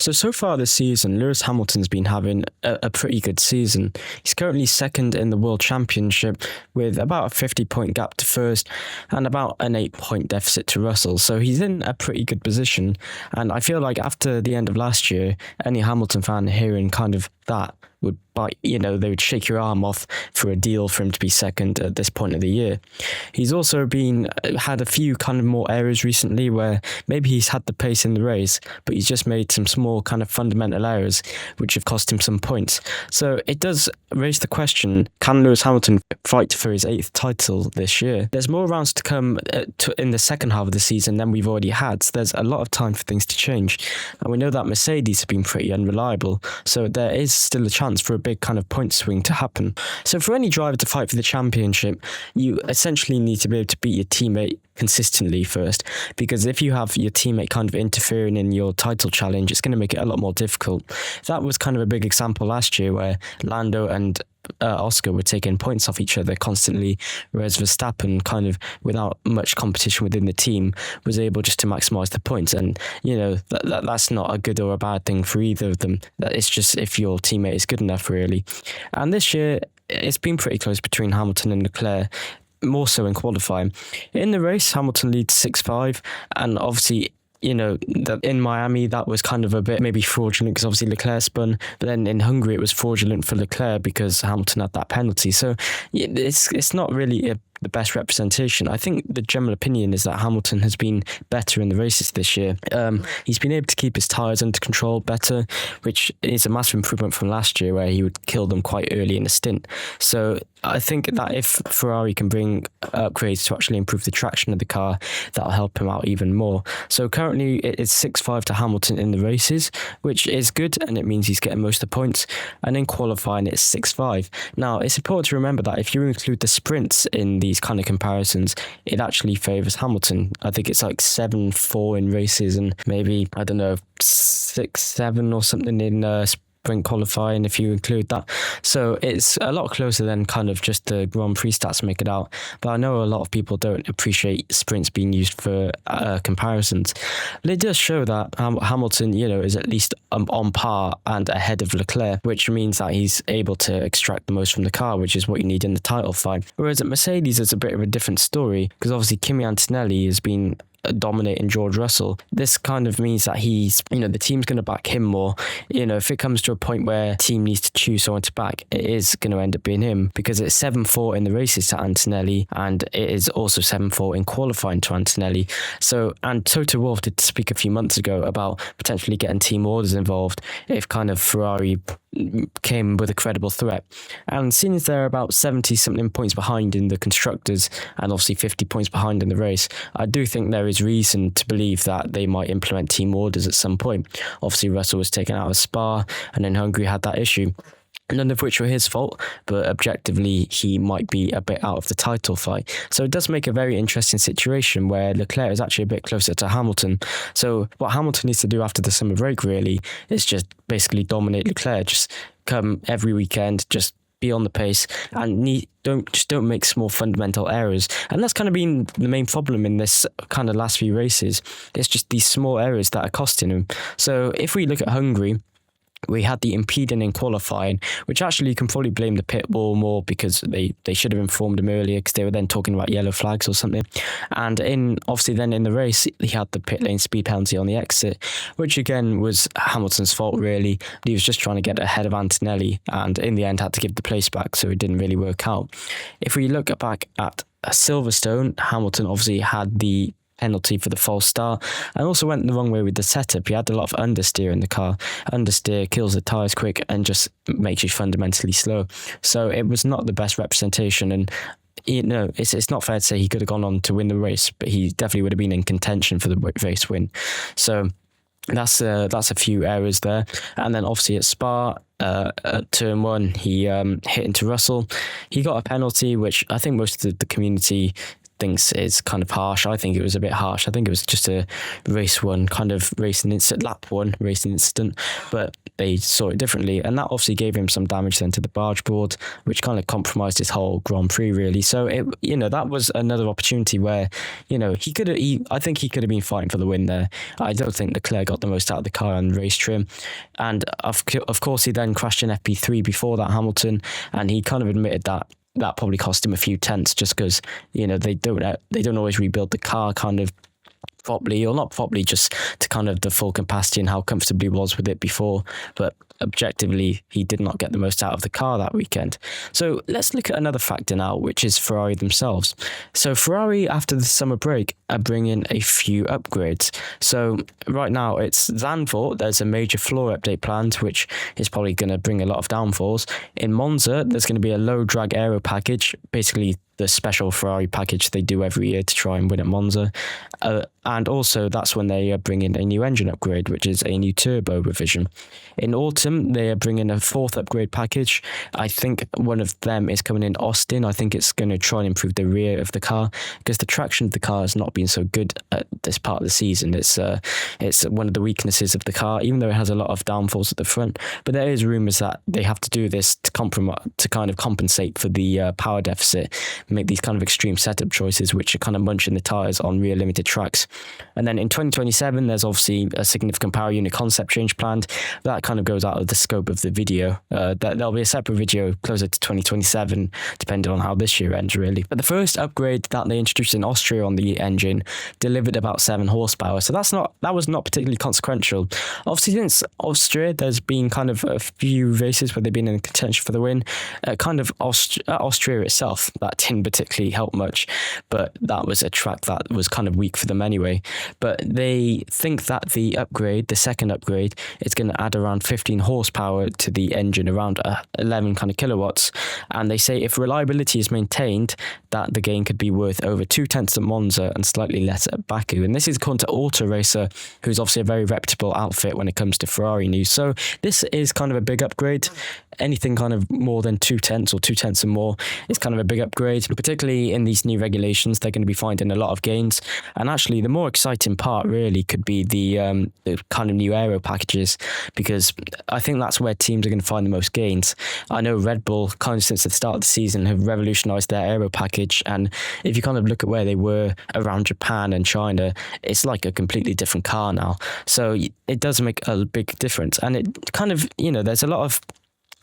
So far this season, Lewis Hamilton's been having a pretty good season. He's currently second in the World Championship with about a 50-point gap to first and about an 8-point deficit to Russell. So he's in a pretty good position. And I feel like after the end of last year, any Hamilton fan hearing kind of that would bite, they would shake your arm off for a deal for him to be second at this point of the year. He's also had a few kind of more errors recently where maybe he's had the pace in the race, but he's just made some small kind of fundamental errors which have cost him some points. So it does raise the question, can Lewis Hamilton fight for his 8th title this year? There's more rounds to come in the second half of the season than we've already had, so there's a lot of time for things to change. And we know that Mercedes have been pretty unreliable, so there is still a chance for a big kind of point swing to happen. So for any driver to fight for the championship, you essentially need to be able to beat your teammate consistently first, because if you have your teammate kind of interfering in your title challenge, it's going to make it a lot more difficult. That was kind of a big example last year where Lando and Oscar were taking points off each other constantly, whereas Verstappen, kind of without much competition within the team, was able just to maximise the points. And that's not a good or a bad thing for either of them. It's just if your teammate is good enough, really. And this year it's been pretty close between Hamilton and Leclerc, more so in qualifying. In the race, Hamilton leads 6-5, and obviously that in Miami, that was kind of a bit maybe fraudulent because obviously Leclerc spun, but then in Hungary it was fraudulent for Leclerc because Hamilton had that penalty. So it's not really the best representation. I think the general opinion is that Hamilton has been better in the races this year. He's been able to keep his tyres under control better, which is a massive improvement from last year where he would kill them quite early in the stint. So I think that if Ferrari can bring upgrades to actually improve the traction of the car, that'll help him out even more. So currently it's 6-5 to Hamilton in the races, which is good, and it means he's getting most of the points. And in qualifying, it's 6-5. Now, it's important to remember that if you include the sprints in these kind of comparisons, it actually favours Hamilton. I think it's like 7-4 in races and maybe, 6-7 or something in sprint qualifying if you include that. So it's a lot closer than kind of just the Grand Prix stats make it out. But I know a lot of people don't appreciate sprints being used for comparisons. But it does show that Hamilton, is at least on par and ahead of Leclerc, which means that he's able to extract the most from the car, which is what you need in the title fight. Whereas at Mercedes, it's a bit of a different story because obviously Kimi Antonelli has been dominating George Russell. This kind of means that he's, the team's going to back him more. If it comes to a point where team needs to choose someone to back, it is going to end up being him because it's 7-4 in the races to Antonelli and it is also 7-4 in qualifying to Antonelli. So, and Toto Wolff did speak a few months ago about potentially getting team orders involved if kind of Ferrari came with a credible threat. And seeing as they're about 70-something points behind in the constructors and obviously 50 points behind in the race, I do think there is reason to believe that they might implement team orders at some point. Obviously Russell was taken out of Spa and then Hungary had that issue, none of which were his fault, but objectively he might be a bit out of the title fight. So it does make a very interesting situation where Leclerc is actually a bit closer to Hamilton. So what Hamilton needs to do after the summer break really is just basically dominate Leclerc, just come every weekend, just be on the pace and don't make small fundamental errors. And that's kind of been the main problem in this kind of last few races. It's just these small errors that are costing him. So if we look at Hungary, we had the impeding in qualifying, which actually you can probably blame the pit wall more because they should have informed him earlier because they were then talking about yellow flags or something. And obviously then in the race, he had the pit lane speed penalty on the exit, which again was Hamilton's fault really. He was just trying to get ahead of Antonelli and in the end had to give the place back, so it didn't really work out. If we look back at Silverstone, Hamilton obviously had the penalty for the false start and also went the wrong way with the setup. He had a lot of understeer in the car. Understeer kills the tyres quick and just makes you fundamentally slow. So it was not the best representation, and it's not fair to say he could have gone on to win the race, but he definitely would have been in contention for the race win. So that's a few errors there. And then obviously at Spa, at turn 1, he hit into Russell. He got a penalty, which I think most of the community thinks is kind of harsh. I think it was a bit harsh. I think it was just a race one kind of racing incident, lap one racing incident, but they saw it differently, and that obviously gave him some damage then to the barge board, which kind of compromised his whole Grand Prix really. So it, that was another opportunity where, I think he could have been fighting for the win there. I don't think Leclerc got the most out of the car on race trim, and of course he then crashed in FP3 before that, Hamilton, and he kind of admitted that probably cost him a few tenths, just because they don't always rebuild the car kind of properly, or not properly, just to kind of the full capacity and how comfortable he was with it before. But objectively, he did not get the most out of the car that weekend. So let's look at another factor now, which is Ferrari themselves. So Ferrari, after the summer break, are bringing a few upgrades. So right now it's Zandvoort. There's a major floor update planned, which is probably going to bring a lot of downforce. In Monza, there's going to be a low drag aero package, basically the special Ferrari package they do every year to try and win at Monza. And also that's when they are bringing a new engine upgrade, which is a new turbo revision. In autumn, they are bringing a fourth upgrade package. I think one of them is coming in Austin. I think it's going to try and improve the rear of the car, because the traction of the car has not been so good at this part of the season. It's one of the weaknesses of the car, even though it has a lot of downforce at the front. But there is rumours that they have to do this to kind of compensate for the power deficit, make these kind of extreme setup choices, which are kind of munching the tyres on rear limited tracks. And then in 2027, there's obviously a significant power unit concept change planned. That kind of goes out of the scope of the video. There'll be a separate video closer to 2027, depending on how this year ends, really. But the first upgrade that they introduced in Austria on the engine delivered about 7 horsepower. So that was not particularly consequential. Obviously, since Austria, there's been kind of a few races where they've been in contention for the win. Austria itself, that didn't particularly help much, but that was a track that was kind of weak for them anyway. But they think that the second upgrade, is going to add around 15 horsepower to the engine, around 11 kind of kilowatts. And they say if reliability is maintained, that the gain could be worth over 2/10 at Monza and slightly less at Baku. And this is according to Auto Racer, who's obviously a very reputable outfit when it comes to Ferrari news. So this is kind of a big upgrade. Anything kind of more than 2/10 or 2/10 and more is kind of a big upgrade. Particularly in these new regulations, they're going to be finding a lot of gains. And actually, the more exciting part really could be the kind of new aero packages, because I think that's where teams are going to find the most gains. I know Red Bull, kind of since the start of the season, have revolutionised their aero package. And if you kind of look at where they were around Japan and China, it's like a completely different car now. So it does make a big difference. And it kind of, there's a lot of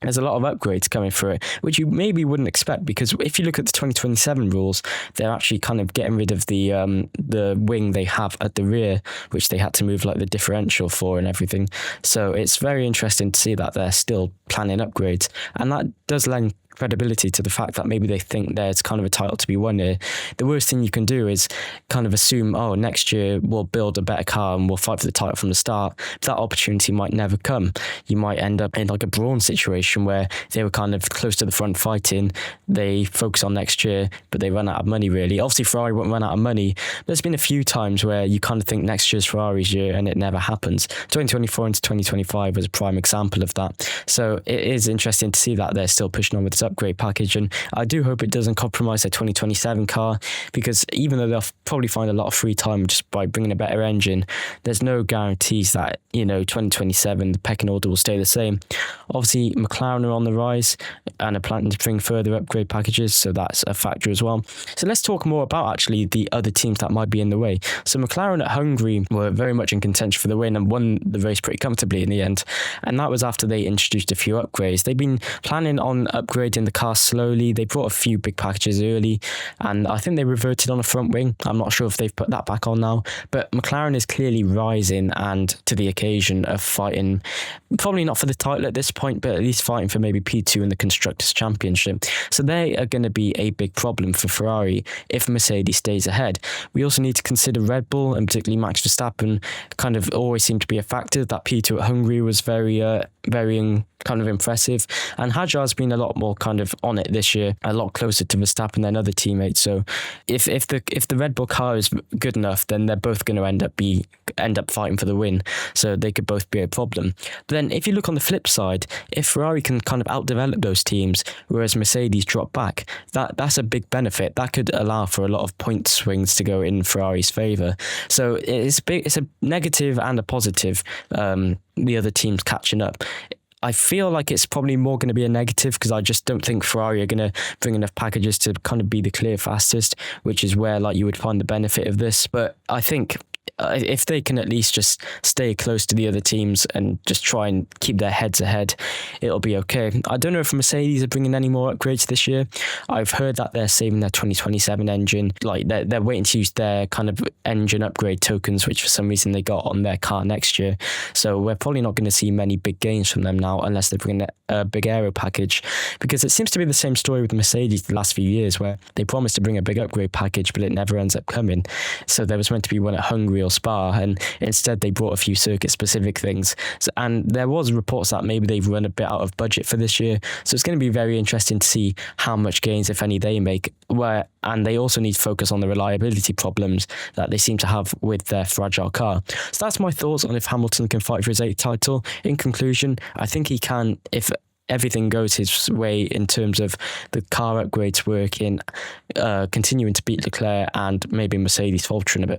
upgrades coming through it, which you maybe wouldn't expect, because if you look at the 2027 rules, they're actually kind of getting rid of the wing they have at the rear, which they had to move like the differential for and everything. So it's very interesting to see that they're still planning upgrades, and that does lend credibility to the fact that maybe they think there's kind of a title to be won here. The worst thing you can do is kind of assume, next year we'll build a better car and we'll fight for the title from the start. That opportunity might never come. You might end up in like a Brawn situation where they were kind of close to the front fighting. They focus on next year, but they run out of money really. Obviously Ferrari won't run out of money. There's been a few times where you kind of think next year's Ferrari's year and it never happens. 2024 into 2025 was a prime example of that. So it is interesting to see that they're still pushing on with this upgrade package, and I do hope it doesn't compromise their 2027 car, because even though they'll probably find a lot of free time just by bringing a better engine, there's no guarantees that 2027 the pecking order will stay the same. Obviously McLaren are on the rise and are planning to bring further upgrade packages, so that's a factor as well. So let's talk more about actually the other teams that might be in the way. So McLaren at Hungary were very much in contention for the win and won the race pretty comfortably in the end, and that was after they introduced a few upgrades. They've been planning on upgrading the car slowly. They brought a few big packages early, and I think they reverted on a front wing. I'm not sure if they've put that back on now, but McLaren is clearly rising and to the occasion of fighting, probably not for the title at this point, but at least fighting for maybe P2 in the Constructors' Championship. So they are going to be a big problem for Ferrari if Mercedes stays ahead. We also need to consider Red Bull, and particularly Max Verstappen kind of always seemed to be a factor. That P2 at Hungary was very kind of impressive, and Hadjar's been a lot more kind of on it this year, a lot closer to Verstappen than other teammates. So if the Red Bull car is good enough, then they're both going to end up fighting for the win. So they could both be a problem. But then if you look on the flip side, if Ferrari can kind of outdevelop those teams, whereas Mercedes drop back, that's a big benefit. That could allow for a lot of point swings to go in Ferrari's favour. So it's a negative and a positive, the other teams catching up. I feel like it's probably more going to be a negative because I just don't think Ferrari are going to bring enough packages to kind of be the clear fastest, which is where like you would find the benefit of this. But I think if they can at least just stay close to the other teams and just try and keep their heads ahead, it'll be okay. I don't know if Mercedes are bringing any more upgrades this year. I've heard that they're saving their 2027 engine. Like they're waiting to use their kind of engine upgrade tokens, which for some reason they got on their car next year. So we're probably not going to see many big gains from them now unless they bring a big aero package, because it seems to be the same story with Mercedes the last few years where they promised to bring a big upgrade package, but it never ends up coming. So there was meant to be one at Hungary or Spa, and instead they brought a few circuit-specific things. And there was reports that maybe they've run a bit out of budget for this year. So it's going to be very interesting to see how much gains, if any, they make. And they also need to focus on the reliability problems that they seem to have with their fragile car. So that's my thoughts on if Hamilton can fight for his 8th title. In conclusion, I think he can if everything goes his way in terms of the car upgrades working, continuing to beat Leclerc and maybe Mercedes faltering a bit.